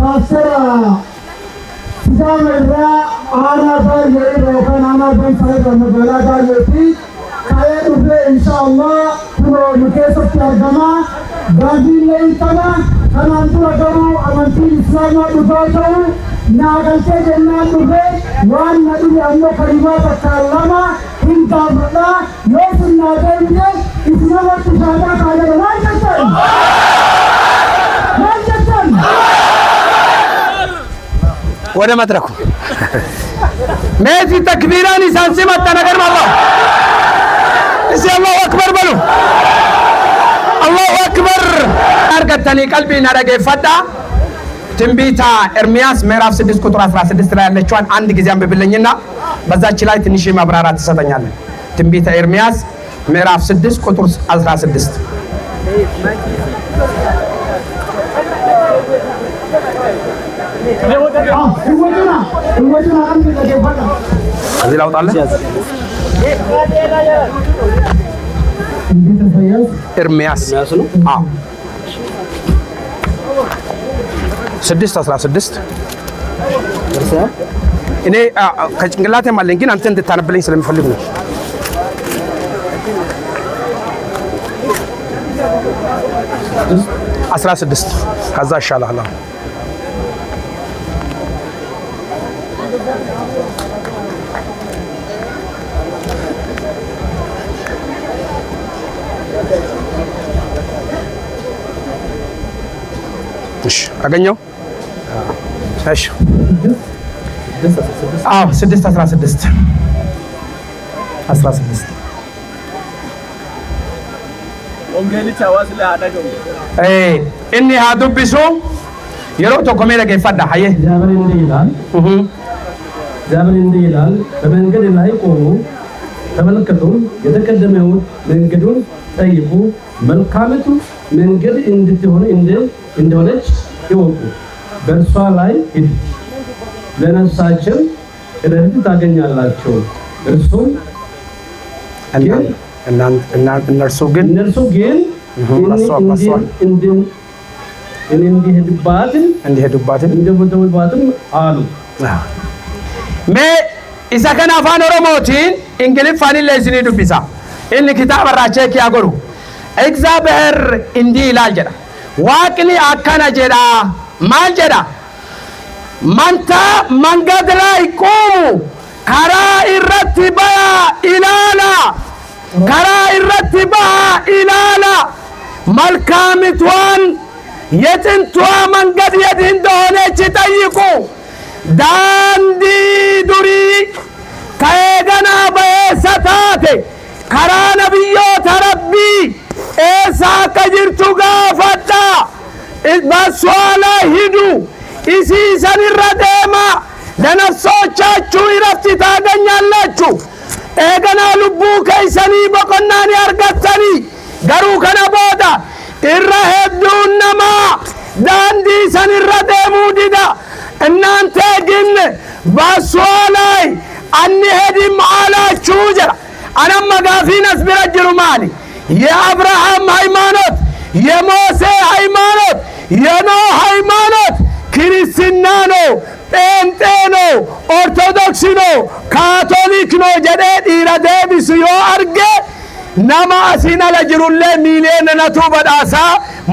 Pastor Sijamerra ana par yeri rokan ana ban sai ramagala da yeti kaya ube inshallah puno mukeso tarjama Brazil lei tana kanantu agaru amanti Islam dubato nagalche jenna dube wan nadi amno kariba takallama inta bada yosun nagenge isna wat shada kaya wajatan وده مدركه ماشي تكبيراني سانسيما تناغر الله اسي الله اكبر بلو الله اكبر ارغتني قلبي نرغ فدا ትንቢታ ኤርሚያስ ምዕራፍ 6 ቁጥር 16 ላይ ያለችዋን አንድ ጊዜ አንብብልኝና በዛች ላይ ትንሽ ማብራራት ተሰጠኛለን። ትንቢታ ኤርሚያስ ምዕራፍ 6 ቁጥር 16 እዚህ ላውጣለህ ኤርሚያስ ነው። አዎ 6:16 እኔ ከጭንቅላቴም አለኝ ግን አንተ እንድታነብልኝ ስለምፈልግ ነው። አስራ ስድስት ከዛ ይሻላል። እሺ አገኘው። እሺ አዎ 6:16 ኦንጌሊ ቻዋስ ለአዳገው እኒ ሀዱብሱ የሮ ተቆሜ ለገፈዳ አየ ዛብር እንዲህ ይላል በመንገድ ላይ ቆሙ ተመልከቱ የተቀደመውን መንገዱን ጠይቁ መልካምቱ መንገድ እንደሆነች ይወቁ በእርሷ ላይ ሂዱ ለነፍሳቸው እረፍት ታገኛላችሁ እርሱም እነርሱ ግን እንዲሄዱባትን አሉ ሜ isa kana afaan oromootiin ingiliffaan illee isinii dubbisa inni kitaaba irraa cheekii haa godhu እግዚአብሔር እንዲህ ይላል jedha waaqni akkana jedha maal jedha manta mangad ላይ ቁሙ karaa irratti baya ilaala karaa irratti baya ilaala መልካሚቷን የጥንቷ መንገድ የት እንደሆነች ጠይቁ ዳንዲ ዱሪ ከኤገና በኤሰታቴ ከራ ነቢዮታ ረቢ ኤሳ ከጅርቱ ጋፈዳ በሷ ላይ ሂዱ ኢሲሰን ረደማ ለነፍሶቻችሁ ይረፍት ታገኛላችሁ ኤገና ልቡ ከይሰኒ በቆናኒ አርገተኒ ገሩ ከነ ቦዳ ኢረ ሄዱን ነማ ዳንዲ ሰን ረደሙ ዲዳ እናንተ ግን በሷ ላይ አንሄድም አላችሁ ጀራ አናማ ጋፊን አስብረጅሩ ማሊ የአብርሃም ሃይማኖት የሞሴ ሃይማኖት የኖህ ሃይማኖት ክርስትና ነው ጴንጤ ነው ኦርቶዶክስ ነው ካቶሊክ ነው ጀዴ ዲራ ደብስ ዮ አርጌ ናማ አሲና ለጅሩለ ሚሊየን ነቱ በዳሳ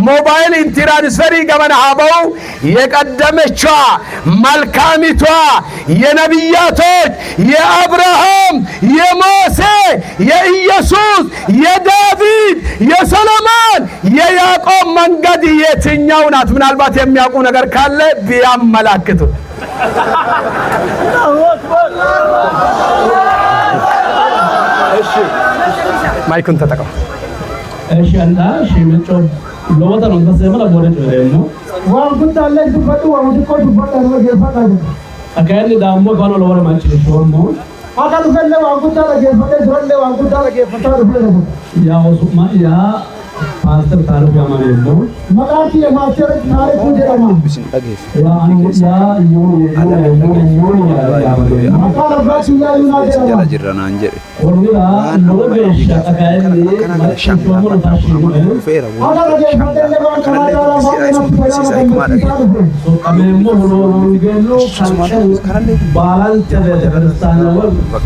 ሞባይል ኢንትራንስፈሪ ገመና ሀበው የቀደመቿ መልካሚቷ የነቢያቶች የአብርሃም የሞሴ የኢየሱስ የዳዊት የሰሎሞን የያዕቆብ መንገድ የትኛው ናት? ምናልባት የሚያውቁ ነገር ካለ ቢያመላክቱ። እሺ ማይኩን ተጠቀሙ። እሺ አንዳ እሺ ምንጮ ለወጣ ነው ተሰማላ ወረደ ነው ዋንኩት አለ ድፈጡ ወንድቆ ድፈጡ ነው የፈታ አካል ዳሞ ካሎ ለወረ ማንጭ ሾሞ አካሉ ፈለ ዋንኩት አለ የፈታ ዞለ ዋንኩት አለ የፈታ ነው ያው ሱማ ያ Pastor taruh yang mana itu? Makati ya master tarik puja nama. Ya yuni ya. Makar berarti ya yuna Jirana anjir. Orangnya lo besar kayak ini. Macam cuma tasih. Fera. ada lagi yang penting dengan cara So kami mau gelo kan balance jadi sana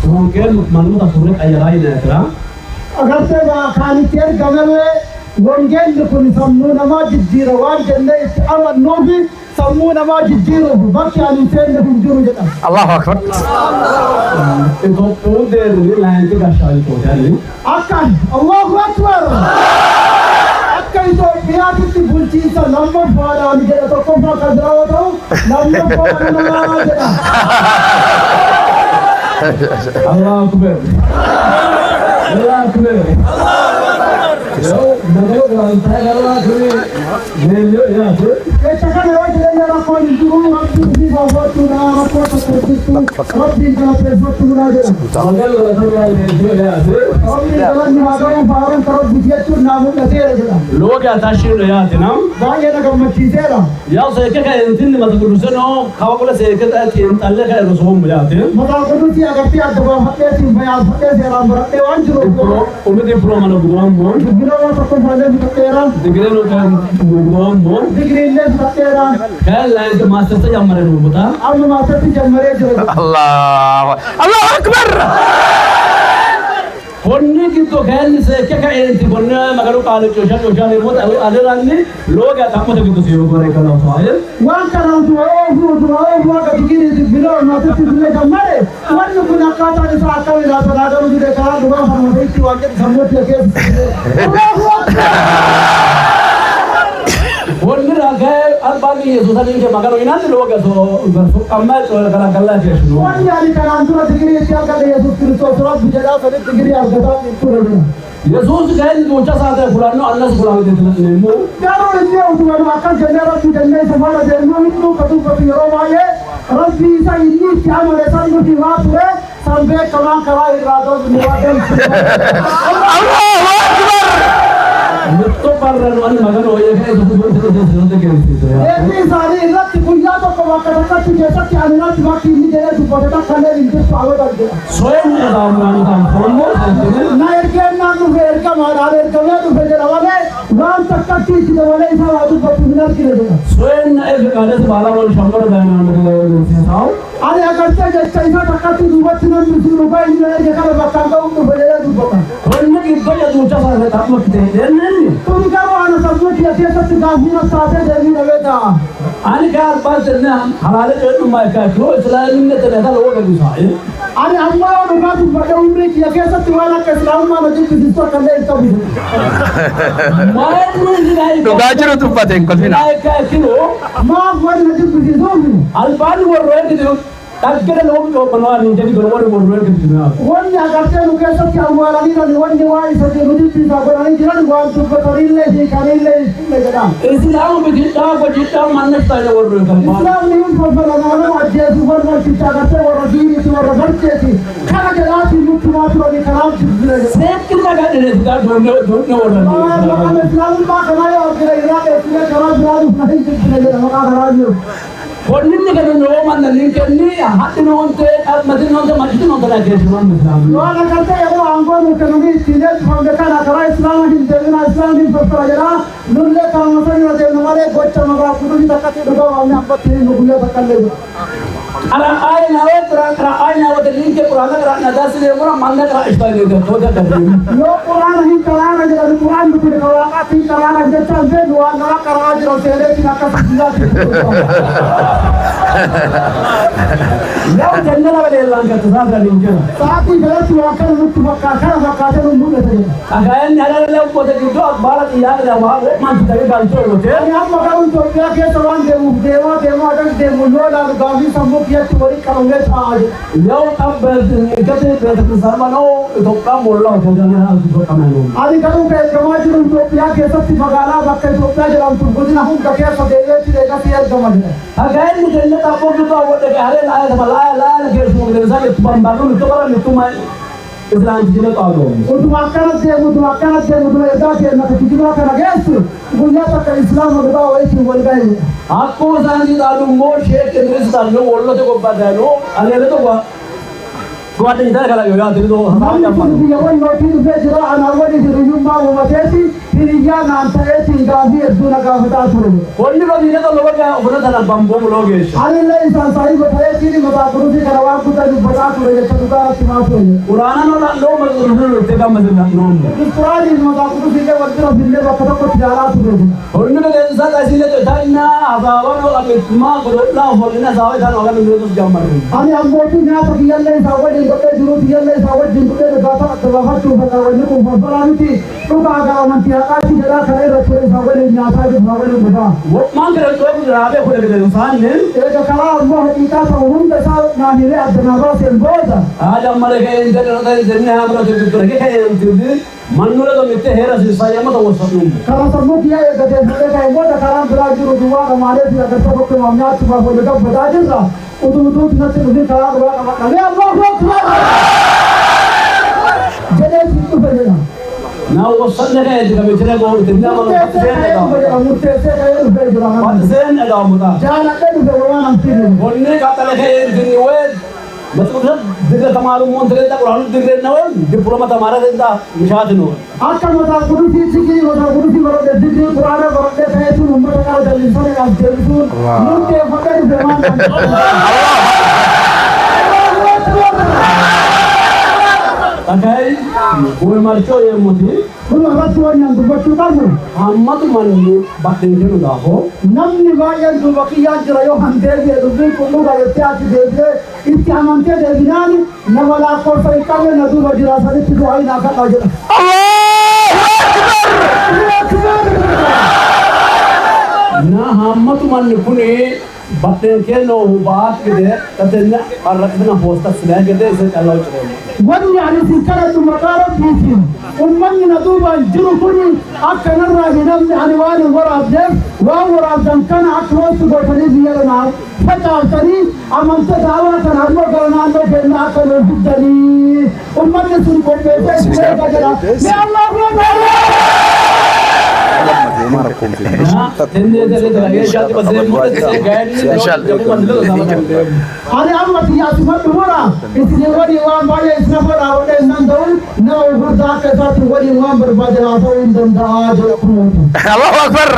mungkin malu tak sulit ayah lain ya. agar saya kali tiar gamel wongen pun sammu nama jirawan jenne awan nobi sammu nama jiru bakki ali sen pun juru jata Allahu Akbar. Itu pun dari lain juga sekali tu jadi. akan Allahu Akbar akan itu biar kita bunci sa number pada ali jata to kompa kadrawa to number pada nama jata Allah Akbar. Allah Akbar. Yo, dah kalau saya kalau kami beliau ya tu. Kecakan lewat jalan yang aku juru aku di bawah tu nama aku seperti itu Rabbi kalau presot tu aja Kalau saya beliau ya tu. Rabbi jalan di bawah yang barang kalau dia tu nama kita aja Loh ya tasir ya tu nam. banyak nak mati saya Ya saya kaya entin ni macam rusak no. Kau kalau saya kaya entin talle kaya rusum ya tu. maka aku tu agar tiada dua hati tim bayar hati saya ram berarti wan juru Umur pro mana guam bon. bila aku pada kita tera Degree lo kan guam bon. degree le kita tera Kaya lain tu master saja mara no buta. am masa tu jamare juru Allahu Akbar. Konni gitu kan saya kaya entin konni magaru kalau coba ni mut ada lagi loh ya tak mau gitu sih orang kalau soal. wan karang tu ka begini bila masa tu le jamare wan pun kata ni saat kau ila pada tu dia kara dua sama itu wajar semua dia ke Allahu Akbar Konni raga albani susah ni ke magaru ina ni loh ya so kamal so kalau je suno. wan yani karang tu degree dia ka Yesus Kristus surat bijala sare degree argata itu re Yesus kan muncul saat fulano Allah fulano itu nemu. Kalau dia untuk akan jendela tu jendela semua jendela itu katu Yehova Rabbi saya ini siapa mereka itu diwakil sampai kalang kalah irado niwadan Allahu Akbar. Betul parran wani magan hoye kan itu gitu ya. ini sari irat kuliah tu kalau kata tu jasa ki anak mati ini jadi tu pada tak kena itu awal aja. Soalnya dalam dalam formu Naik ke nama mereka mana mereka tu berjalan awalnya wan tak kati itu awalnya sama tu benar kira dia. soalnya ada sebalah orang shambar dan tahu. Ada agar saja saya tak kati dua cina rupiah ini dia kalau bakal kau tu berjalan tu bakal. Konni itu ya muncul saat tak mau kita ini. तुम क्या वो आना सब कुछ ऐसे सब गांधी ना साथे देवी नवेदा Ani kan pas na halal itu mai ka klo Islam ni tu dah loh kan saya. अरे अम्मा और उनका तुम बड़े उम्र की ऐसे सब तुम्हारा कैसलाम मां मस्जिद की जिसको करने इसका भी Main ni dah. Tugajiru tu paten kolfina. Naik ka kilo. मां वन मस्जिद की जिसको Albani warroe gitu. Tak kira loh tu penuh ni jadi kalau warroe gitu ya. One या करते हैं लोग ऐसा क्या हुआ लगी ना वन निवाई सजे मुझे पिता बनाने जिला वन तो करील ले जी करील ले लेगा Islam begitu mana saja warroe kan. इस्लाम नहीं उन पर लगाना आज सुबह में पिता करते और रजील itu और बच्चे थी खाना के लाश मुझ मात्र वाली खराब चीज ले Kita kan ini sudah dua orang. इस्लाम का कमाया और फिर इराक इसलिए खराब नहीं चीज ले मका खराब Konni ni kan loh mana ni kan ni hati nonte, masjid nonte lagi cuma Islam. Doa करते हैं वो आंगो में कभी सीधे हम देखा ना करा इस्लाम की देवना इस्लाम की परंपरा नुल्ले काम से नहीं होते हमारे बच्चे मगर कुछ तक के दो हमने आपको तीन नुल्ले तक कर ले Ala ay na wata linke Quran ka na das ne mura manda ka istali da to da da. यो कुरान ही कुरान है जब कुरान में फिर करा तीन कुरान है जब चलते दुआ ना करा जो तेरे की ना का सीधा Ya jangan lah ada lang ka tsada da linke. साथ ही गलत हुआ कर मुक्त मक्का से मुंह लेते हैं Again ni ala la ko da do bala ya da wa man ta ga dal to te. हम मगर उन तो क्या के सवाल देवा अगर दे मुल्लो ला गावी सम्मुख ये चोरी करोगे आज Ya ab kate da sarmano to ka mollo to da na to ka mano. आदि करूं के समाज में तो क्या के सब मगाला बक्के तो क्या जरा तुम बुझ ना हम क्या सदेवे की देगा फिर समझ Again ni jangan tak apa tu awak dah hari la ke semua dengan saya tu bambalu tu orang itu mai. إسلام جينا قالوا وتوكلت إذا كنا تجيبنا كنجس قلنا تك الإسلام وده وإيش والجاي आपको जानी दालू मोर शेख के दृश्य दालू बोलो तो को बताओ अरे ले तो कुआटे इधर का लगे यार तेरे तो हमारे जब हम ये वो नोटी पे जरा अनावरी से रिज्यूम मार वो बचेती फिर ये नाम से ये चीज़ भी दूना का बता छोड़े कोई को दिने तो लोग क्या उन्हें था बम लोग अरे ले इंसान सारी बताए चीज़ बता करो जी करवा कुछ तो बता छोड़े ये चुका चुमा छोड़े पुराना नो मतलब उन्हें का मतलब नो इस पुरानी बता करो जी के वक्त में बिल्ले वक्त को जारा छोड़े उन्हें तो ऐसा ऐसी ले तो जाना आवाज़ और अमित माँ को ना बोलना जावे था ना अगर तो जाम मार अरे हम बोलते हैं तो ये ले सावड़ बटे जरूरत ये ले सावड़ जिनके दाता दवा तो बताओ ने को फसलानी थी तो आगा मन की आकाश की जगह खड़े रखे सावड़ ने नाता के सावड़ ने बता वो मांग रहे तो कुछ रावे को लगे इंसान ने एक कला वो हकीकत उन दशा ना हिले अदनावा से बोल आज हमारे के इंटरनेट जिन्हें हम लोग तो रखे हैं मनुष्य तो मिलते हैं रसी साया मत वो सब नहीं कला सब किया ये गधे से का वो कला बुला जो दुआ हमारे से अगर सब को हमने आज सुबह बोले तो बता देगा उदू न से मुझे कला बुला अरे अल्लाह अकबर जले सिद्धू बजेगा ना वो सब जगह है जब इतने को इतना मुझसे से गए रुपए जुड़ा ज़ेन अदा मुदा जान अगर भगवान हमसे बोलने का तले है दिन वे मतलब दिल तमारू मंत्र तक कुरान दिल ना वो डिप्लोमा तमारा देता मिशाद नो आका मता गुरुजी सिकी मता गुरुजी बरो दिल कुरान बरो दे है तू उम्र का दल सोने का दिल तू मुझे फकर बेमान अगर कोई मर्चो ये मुझे Kuno ratu yang tu bercutamu. Amat mandi batin jenuh dah ho. Namni bayan tu bakiyan jerayo hantar dia tu bin kuno gaya tiap dia itu amannya dia binani. Nawala kor perikam yang tu bajira sari tu hai nak kaje. Nah amat mandi puni batin ke no baat ke deh katanya arrakna posta sudah ke deh se kalau cakap. Wani yani sikara tu makaram bikin. Umman na tu banjuru kuni akan rahi namni anwani warab dem wa warab dem kana aklo tu botani biar na fajar tani aman se dawa kan armo karana no kerna akan bidani umman ne sun ko bete se bajara ya Allah अरे हम मत याद मत बोला इसलिए वो दीवान बाये इसने बोला वो नंदो ना वो जाके साथ वो दीवान बर्बाद रहा था इन दंदा आज अल्लाहु अकबर